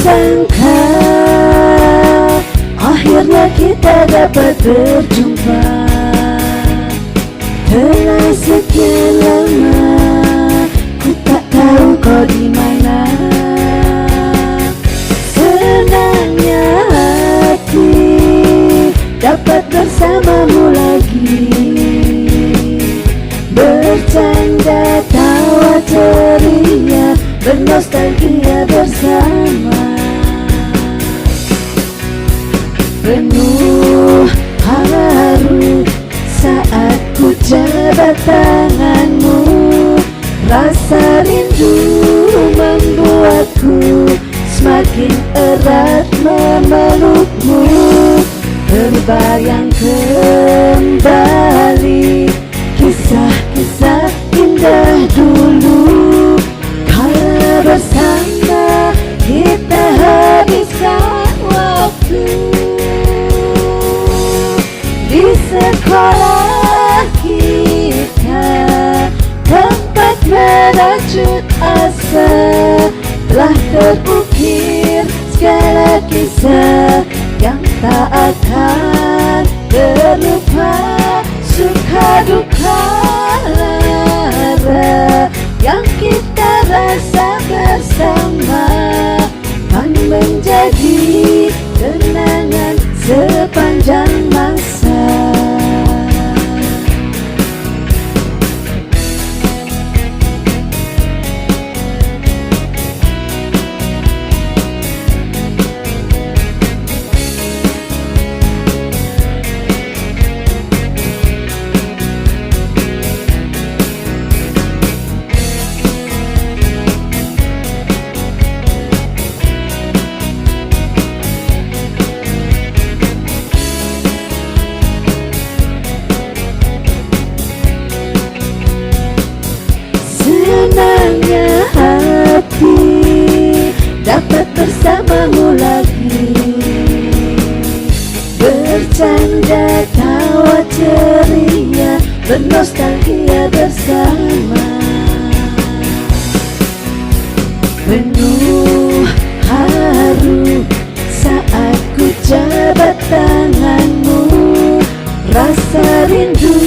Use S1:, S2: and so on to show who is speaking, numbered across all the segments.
S1: sangka akhirnya kita dapat berjumpa. Telah sekian lama ku tak tahu kau di mana. Senangnya hati dapat bersamamu lagi, bercanda tawa ceria, bernostalgia bersama. Penuh haru saat ku jabat tanganmu, rasa rindu membuatku semakin erat memelukmu. Terbayang kembali kisah-kisah indah dulu, kala bersama kita habiskan waktu. Di sekolah kita, tempat merajut asa, telah terukir segala kisah yang tak akan terlupa. Suka duka lara yang kita rasa bersama kan menjadi kenangan sepanjang masa. Senangnya hati dapat bersamamu lagi, bercanda tawa ceria, bernostalgia bersama. Penuh haru saat ku jabat tanganmu, rasa rindu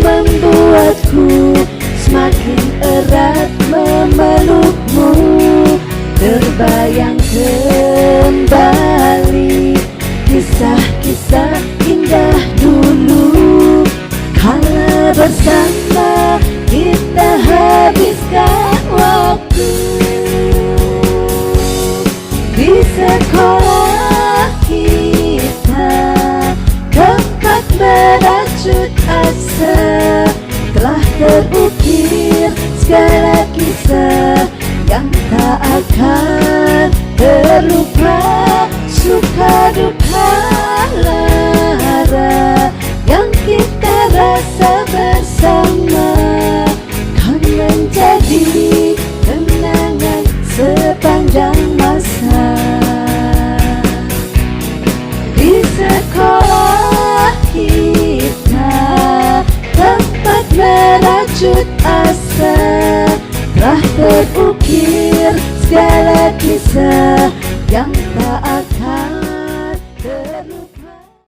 S1: membuatku semakin erat memelukmu. Terbayang kembali kisah-kisah indah dulu, kala bersama kita habiskan waktu. Di sekolah kita, tempat merajut asa, telah terukir segala kisah yang tak akan terlupa. Suka duka lara yang kita rasa bersama kan menjadi kenangan sepanjang masa. Di sekolah kita, tempat merajut asa, telah terukir segala kisah yang tak akan